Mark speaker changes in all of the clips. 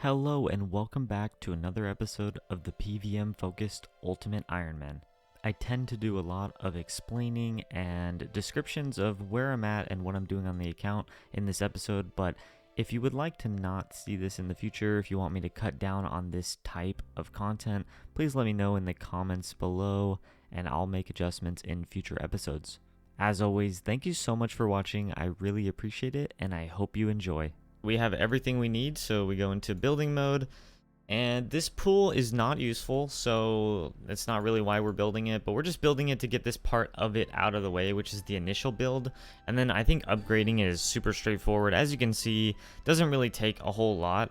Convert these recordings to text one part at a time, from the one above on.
Speaker 1: Hello and welcome back to another episode of the PVM focused Ultimate Ironman. I tend to do a lot of explaining and descriptions of where I'm at and what I'm doing on the account in this episode, but if you would like to not see this in the future, if you want me to cut down on this type of content, please let me know in the comments below and I'll make adjustments in future episodes. As always, thank you so much for watching. I really appreciate it and I hope you enjoy. We have everything we need, so we go into building mode, and this pool is not useful, so that's not really why we're building it, but we're just building it to get this part of it out of the way, which is the initial build. And then I think upgrading it is super straightforward. As you can see, doesn't really take a whole lot.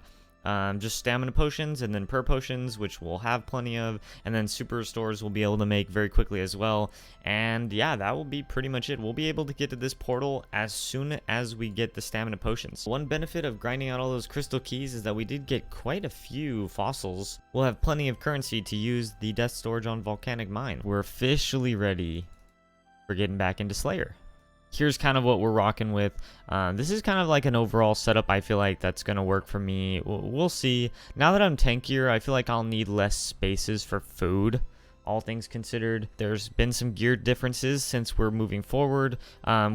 Speaker 1: Just stamina potions and then per potions, which we'll have plenty of, and then super restores we'll be able to make very quickly as well. And yeah, that will be pretty much it. We'll be able to get to this portal as soon as we get the stamina potions. One benefit of grinding out all those crystal keys is that we did get quite a few fossils. We'll have plenty of currency to use the death storage on Volcanic Mine. We're officially ready for getting back into Slayer. Here's kind of what we're rocking with. This is kind of like an overall setup I feel like that's going to work for me. We'll see. Now that I'm tankier, I feel like I'll need less spaces for food, all things considered. There's been some gear differences since we're moving forward.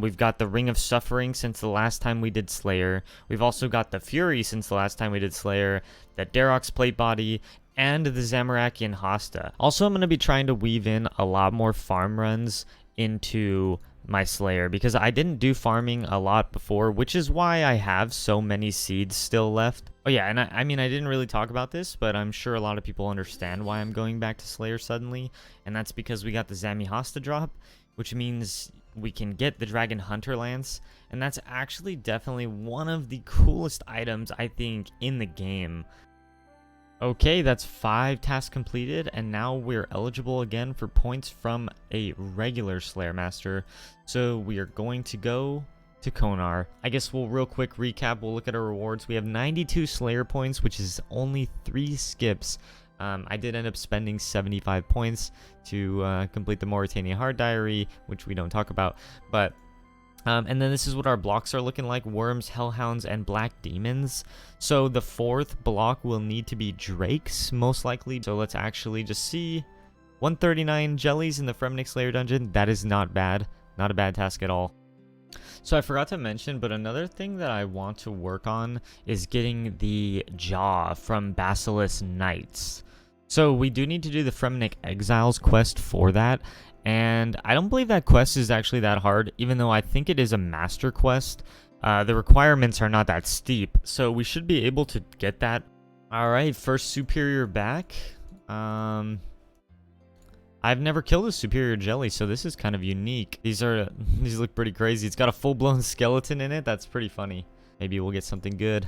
Speaker 1: We've got the Ring of Suffering since the last time we did Slayer. We've also got the Fury since the last time we did Slayer, the Darok's Plate Body, and the Zamarakian Hosta. Also, I'm going to be trying to weave in a lot more farm runs into my Slayer, because I didn't do farming a lot before, which is why I have so many seeds still left. Oh yeah, and I mean, I didn't really talk about this, but I'm sure a lot of people understand why I'm going back to Slayer suddenly, and that's because we got the Zami Hosta drop, which means we can get the Dragon Hunter Lance, and that's actually definitely one of the coolest items, I think, in the game. Okay, that's 5 tasks completed, and now we're eligible again for points from a regular Slayer Master. So we are going to go to Konar. I guess we'll real quick recap. We'll look at our rewards. We have 92 Slayer points, which is only 3 skips. I did end up spending 75 points to complete the Mauritania Hard Diary, which we don't talk about, but and then this is what our blocks are looking like: Worms, Hellhounds, and Black Demons. So the 4th block will need to be Drakes, most likely. So let's actually just see. 139 jellies in the Fremnik Slayer dungeon. That is not bad. Not a bad task at all. So I forgot to mention, but another thing that I want to work on is getting the jaw from Basilisk Knights. So we do need to do the Fremnik Exiles quest for that. And I don't believe that quest is actually that hard, even though I think it is a master quest. The requirements are not that steep, so we should be able to get that. Alright, first superior back. I've never killed a superior jelly, so this is kind of unique. These look pretty crazy. It's got a full-blown skeleton in it. That's pretty funny. Maybe we'll get something good.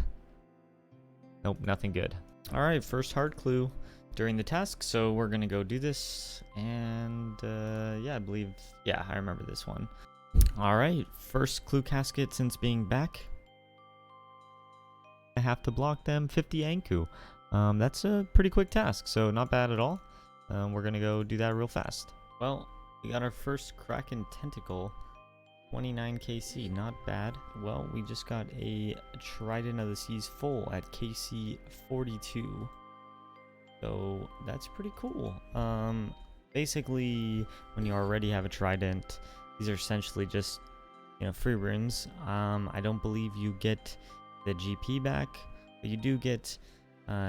Speaker 1: Nope, nothing good. Alright, first hard clue during the task, so we're gonna go do this, and yeah, I remember this one. All right, first clue casket since being back. I have to block them 50 Anku. That's a pretty quick task, so not bad at all. We're gonna go do that real fast. Well, we got our first Kraken Tentacle, 29 KC, not bad. Well, we just got a Trident of the Seas full at KC 42. So that's pretty cool. Basically, when you already have a Trident, these are essentially just, free runes. I don't believe you get the GP back, but you do get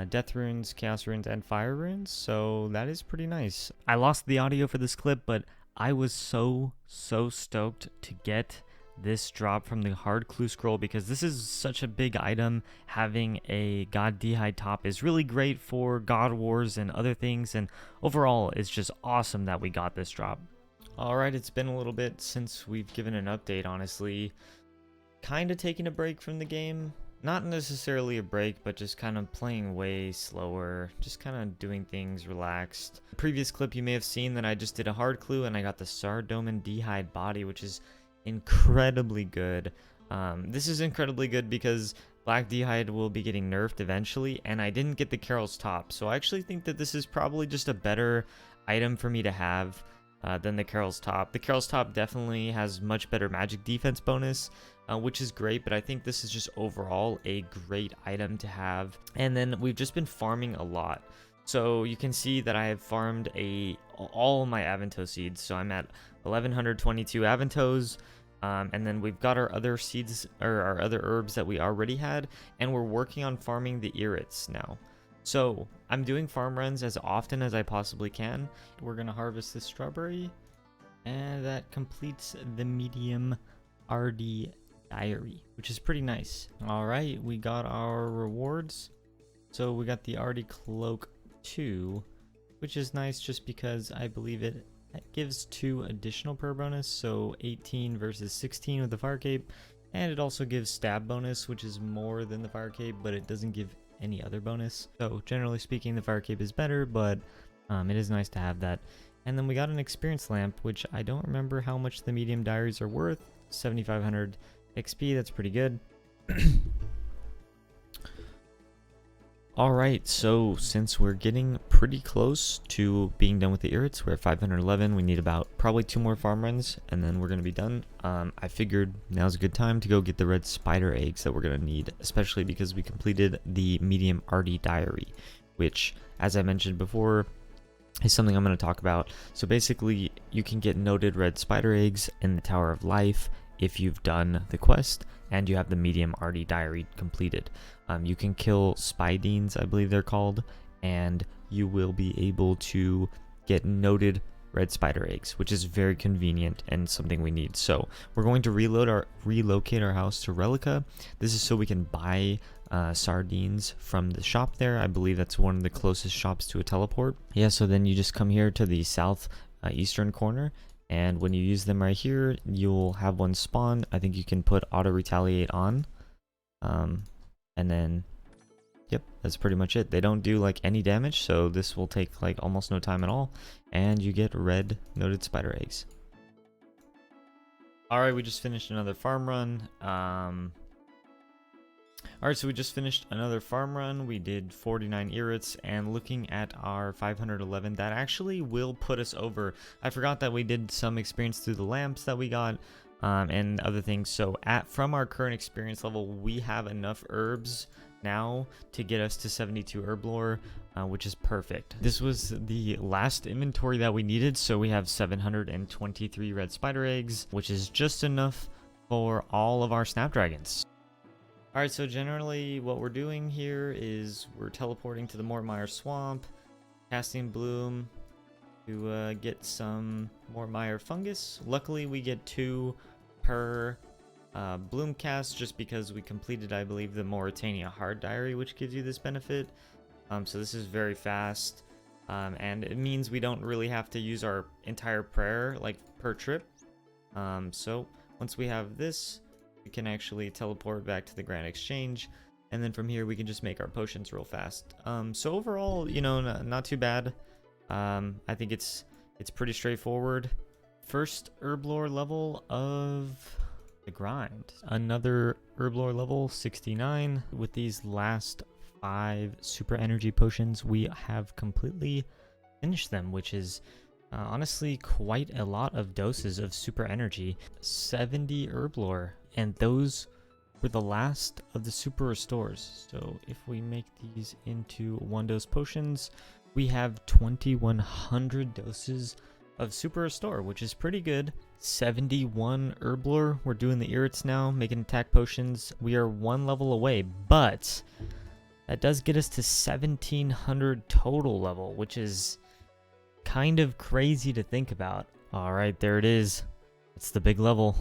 Speaker 1: death runes, chaos runes, and fire runes. So that is pretty nice. I lost the audio for this clip, but I was so stoked to get this drop from the hard clue scroll, because this is such a big item. Having a God D'hide top is really great for God Wars and other things, and overall it's just awesome that we got this drop. Alright, it's been a little bit since we've given an update, honestly. Kind of taking a break from the game. Not necessarily a break, but just kind of playing way slower, just kind of doing things relaxed. The previous clip you may have seen that I just did a hard clue and I got the Sardoman D'hide body, which is incredibly good. This is incredibly good because Black D'hide will be getting nerfed eventually, and I didn't get the Carol's top, so I actually think that this is probably just a better item for me to have than the Carol's top. The Carol's top definitely has much better magic defense bonus, which is great, but I think this is just overall a great item to have. And then we've just been farming a lot. So you can see that I have farmed all my Avanto seeds. So I'm at 1122 Avantos. And then we've got our other seeds, or our other herbs that we already had, and we're working on farming the irits now. So I'm doing farm runs as often as I possibly can. We're gonna harvest this strawberry, and that completes the medium RD diary, which is pretty nice. All right, we got our rewards. So we got the RD cloak 2, which is nice just because I believe it gives 2 additional per bonus, so 18 versus 16 with the fire cape, and it also gives stab bonus, which is more than the fire cape, but it doesn't give any other bonus. So generally speaking, the fire cape is better, but it is nice to have that. And then we got an experience lamp, which I don't remember how much the medium diaries are worth. 7,500 XP, that's pretty good. Alright, so since we're getting pretty close to being done with the irits, we're at 511, we need about probably 2 more farm runs, and then we're going to be done. I figured now's a good time to go get the red spider eggs that we're going to need, especially because we completed the medium RD diary, which, as I mentioned before, is something I'm going to talk about. So basically, you can get noted red spider eggs in the Tower of Life if you've done the quest and you have the medium RD diary completed. You can kill spidines, I believe they're called, and you will be able to get noted red spider eggs, which is very convenient and something we need. So we're going to relocate our house to Relica. This is so we can buy sardines from the shop there. I believe that's one of the closest shops to a teleport. Yeah, so then you just come here to the south eastern corner, and when you use them right here, you'll have one spawn. I think you can put auto retaliate on, and then yep, that's pretty much it. They don't do like any damage, so this will take like almost no time at all, and you get red noted spider eggs. All right, we just finished another farm run. All right, so we just finished another farm run. We did 49 irits, and looking at our 511, that actually will put us over. I forgot that we did some experience through the lamps that we got, and other things. So from our current experience level, we have enough herbs now to get us to 72 Herblore, which is perfect. This was the last inventory that we needed, so we have 723 red spider eggs, which is just enough for all of our snapdragons. Alright, so generally what we're doing here is we're teleporting to the Mortmire Swamp, casting Bloom to get some Mortmire fungus. Luckily we get 2 per Bloom cast just because we completed, I believe, the Mauritania Hard Diary, which gives you this benefit. So this is very fast, and it means we don't really have to use our entire prayer like per trip. So once we have this, we can actually teleport back to the Grand Exchange, and then from here we can just make our potions real fast. So overall, you know, not too bad. I think it's pretty straightforward. First Herblore level of the grind. Another Herblore level, 69. With these last 5 super energy potions, we have completely finished them, which is honestly quite a lot of doses of super energy. 70 Herblore. And those were the last of the super restores. So if we make these into 1-dose potions, we have 2100 doses of super restore, which is pretty good. 71 Herblore. We're doing the irits now, making attack potions. We are 1 level away, but that does get us to 1700 total level, which is kind of crazy to think about. All right, there it is. It's the big level.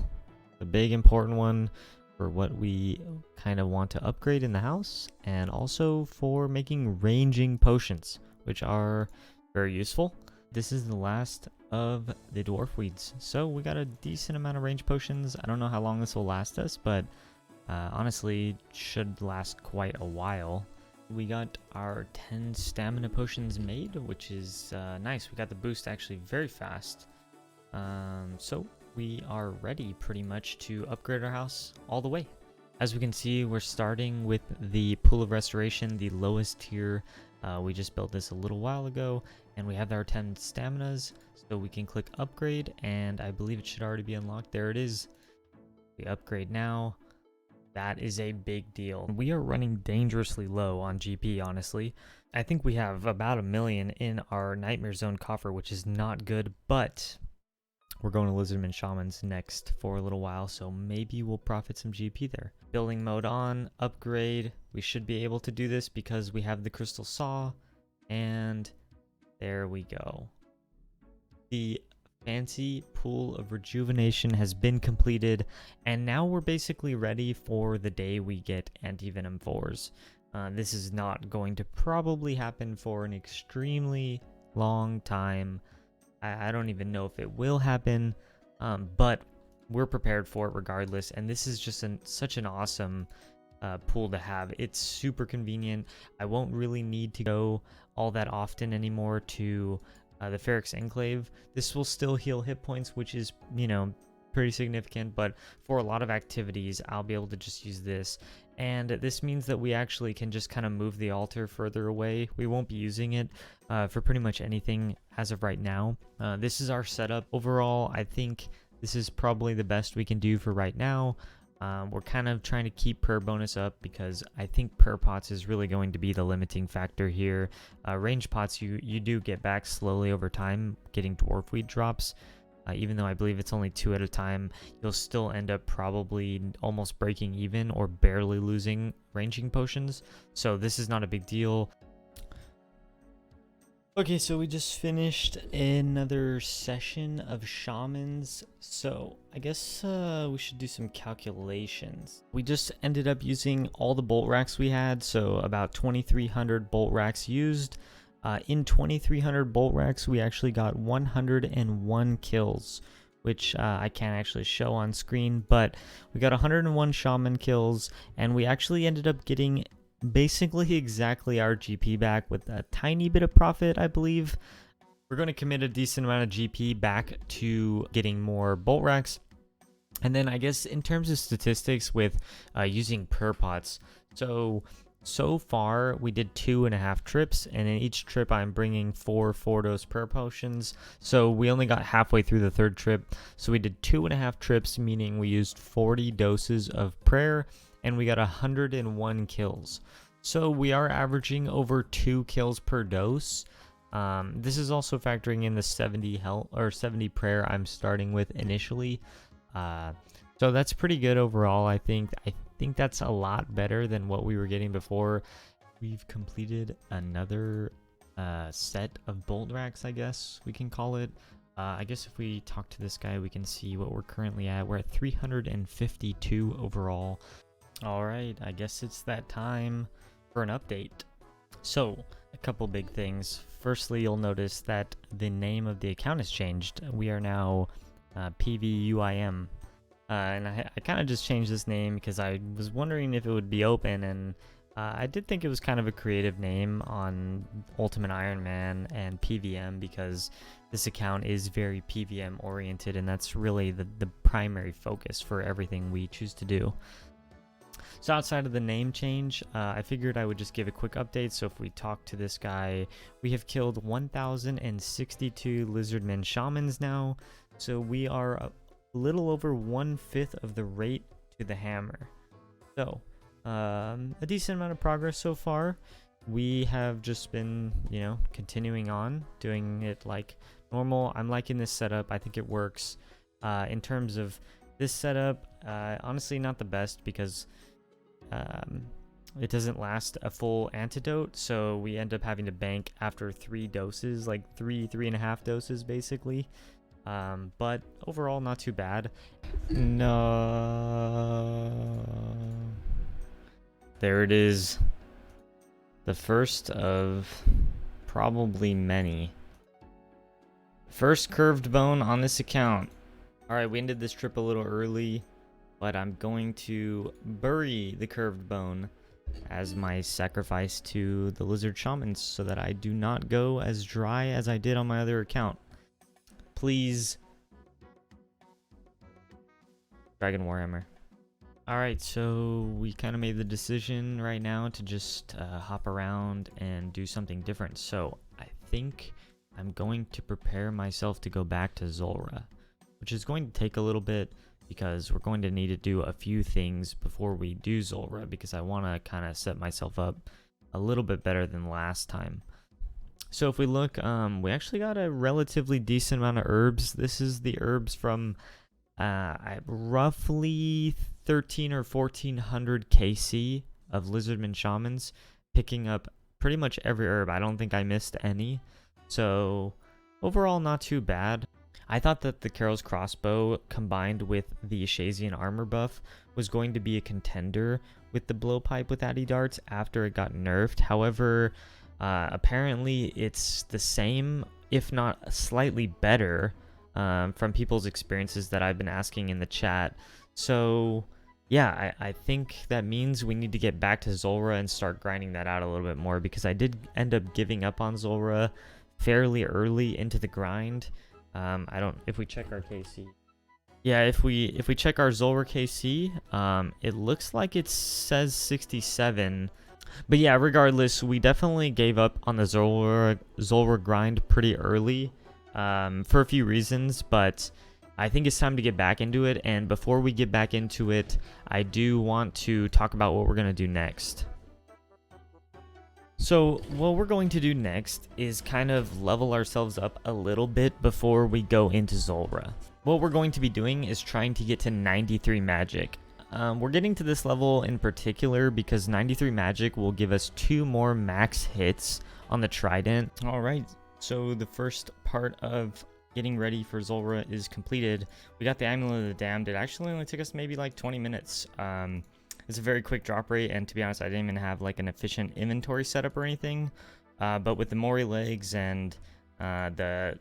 Speaker 1: The big important one for what we kind of want to upgrade in the house, and also for making ranging potions, which are very useful. This is the last of the dwarf weeds, so we got a decent amount of range potions. I don't know how long this will last us, but honestly should last quite a while. We got our 10 stamina potions made, which is nice. We got the boost actually very fast, so we are ready pretty much to upgrade our house all the way. As we can see, we're starting with the Pool of Restoration, the lowest tier. We just built this a little while ago, and we have our 10 staminas, so we can click upgrade, and I believe it should already be unlocked. There it is. We upgrade now. That is a big deal. We are running dangerously low on GP, honestly. I think we have about 1 million in our Nightmare Zone coffer, which is not good, but we're going to Lizardman Shamans next for a little while, so maybe we'll profit some GP there. Building mode on, upgrade. We should be able to do this because we have the Crystal Saw, and there we go. The fancy pool of rejuvenation has been completed, and now we're basically ready for the day we get anti-venom 4s. This is not going to probably happen for an extremely long time. I don't even know if it will happen, but we're prepared for it regardless, and this is just such an awesome pool to have. It's super convenient. I won't really need to go all that often anymore to the Ferrix Enclave. This will still heal hit points, which is, you know, pretty significant, but for a lot of activities, I'll be able to just use this. And this means that we actually can just kind of move the altar further away. We won't be using it for pretty much anything as of right now. This is our setup. Overall, I think this is probably the best we can do for right now. We're kind of trying to keep per bonus up because I think per pots is really going to be the limiting factor here. Range pots you do get back slowly over time, getting dwarf weed drops. Even though I believe it's only 2 at a time, you'll still end up probably almost breaking even or barely losing ranging potions. So this is not a big deal. Okay, so we just finished another session of shamans, so I guess we should do some calculations. We just ended up using all the bolt racks we had, so about 2,300 bolt racks used. In 2,300 bolt racks, we actually got 101 kills, which I can't actually show on screen, but we got 101 shaman kills, and we actually ended up getting basically exactly our GP back with a tiny bit of profit, I believe. We're going to commit a decent amount of GP back to getting more bolt racks. And then I guess in terms of statistics with using per pots, so far we did 2.5 trips, and in each trip I'm bringing 4 4-dose per potions. So we only got halfway through the 3rd trip, so we did 2.5 trips, meaning we used 40 doses of prayer, and we got 101 kills. So we are averaging over 2 kills per dose. This is also factoring in the 70 health or 70 prayer I'm starting with initially. So that's pretty good overall. I think that's a lot better than what we were getting before. We've completed another set of bolt racks, I guess we can call it. I guess if we talk to this guy, we can see what we're currently at. We're at 352 overall. All right, I guess it's that time for an update. So, a couple big things. Firstly, you'll notice that the name of the account has changed. We are now PVuIM. And I kind of just changed this name because I was wondering if it would be open, and I did think it was kind of a creative name on Ultimate Ironman and PVM because this account is very PVM oriented, and that's really the primary focus for everything we choose to do. So outside of the name change, I figured I would just give a quick update. So if we talk to this guy, we have killed 1,062 Lizardman Shamans now. So we are a little over 1/5 of the rate to the hammer. So a decent amount of progress so far. We have just been, you know, continuing on, doing it like normal. I'm liking this setup. I think it works. In terms of this setup, honestly not the best because it doesn't last a full antidote, so we end up having to bank after 3 doses, like 3.5 doses basically. But overall not too bad. No, there it is, the first of probably many. First curved bone on this account. All right, we ended this trip a little early, but I'm going to bury the curved bone as my sacrifice to the lizard shamans so that I do not go as dry as I did on my other account. Please. Dragon Warhammer. Alright, so we kind of made the decision right now to just hop around and do something different. So I think I'm going to prepare myself to go back to Zulrah, which is going to take a little bit because we're going to need to do a few things before we do Zulrah, because I want to kind of set myself up a little bit better than last time. So if we look, we actually got a relatively decent amount of herbs. This is the herbs from roughly 13 or 1400 KC of Lizardman Shamans, picking up pretty much every herb. I don't think I missed any. So overall, not too bad. I thought that the Carol's Crossbow combined with the Shazian armor buff was going to be a contender with the blowpipe with Addy darts after it got nerfed. However, apparently it's the same, if not slightly better, from people's experiences that I've been asking in the chat. So yeah, I think that means we need to get back to Zulrah and start grinding that out a little bit more, because I did end up giving up on Zulrah fairly early into the grind. If we check our KC. Yeah, if we check our Zulrah KC, it looks like it says 67. But yeah, regardless, we definitely gave up on the Zulrah grind pretty early, for a few reasons, but I think it's time to get back into it. And before we get back into it, I do want to talk about what we're going to do next. So what we're going to do next is kind of level ourselves up a little bit before we go into Zulrah. What we're going to be doing is trying to get to 93 magic. We're getting to this level in particular because 93 magic will give us 2 more max hits on the trident. Alright, so the first part of getting ready for Zulrah is completed. We got the Amulet of the Damned. It actually only took us maybe like 20 minutes. It's a very quick drop rate, and to be honest, I didn't even have like an efficient inventory setup or anything. But with the Mori legs and the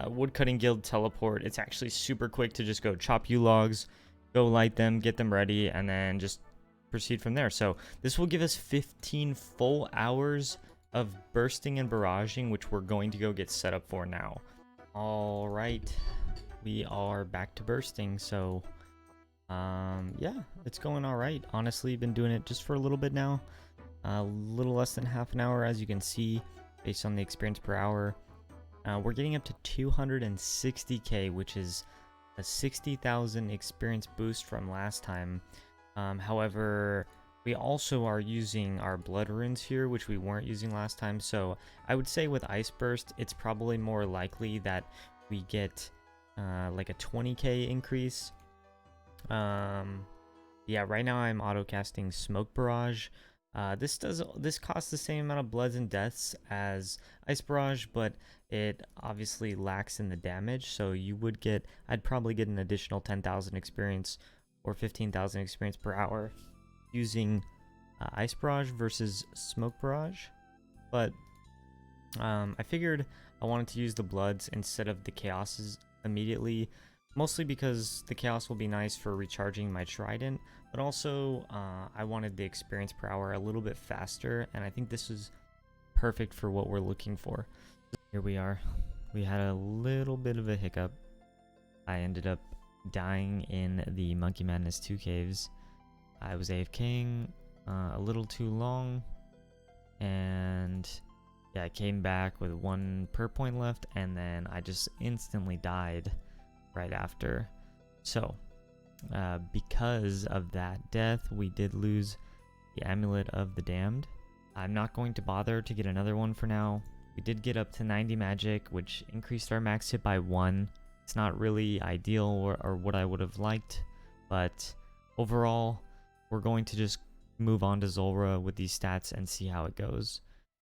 Speaker 1: Woodcutting Guild teleport, it's actually super quick to just go chop yew logs, go light them, get them ready, and then just proceed from there. So this will give us 15 full hours of bursting and barraging, which we're going to go get set up for now. All right, we are back to bursting. So yeah, it's going all right. Honestly, been doing it just for a little bit now, a little less than half an hour, as you can see based on the experience per hour. We're getting up to 260k, which is a 60,000 experience boost from last time. However, we also are using our blood runes here, which we weren't using last time. So I would say with Ice Burst, it's probably more likely that we get like a 20k increase. Yeah, right now I'm auto casting Smoke Barrage. This costs the same amount of bloods and deaths as Ice Barrage, but it obviously lacks in the damage. So I'd probably get an additional 10,000 experience or 15,000 experience per hour using Ice Barrage versus Smoke Barrage. But I figured I wanted to use the bloods instead of the chaoses immediately, mostly because the chaos will be nice for recharging my trident, but also I wanted the experience per hour a little bit faster, and I think this is perfect for what we're looking for. Here we are. We had a little bit of a hiccup. I ended up dying in the Monkey Madness 2 caves. I was AFKing a little too long, and yeah, I came back with 1 perk point left, and then I just instantly died right after. So because of that death, we did lose the Amulet of the Damned. I'm not going to bother to get another one for now. We did get up to 90 magic, which increased our max hit by 1. It's not really ideal or what I would have liked, but overall, we're going to just move on to Zulrah with these stats and see how it goes.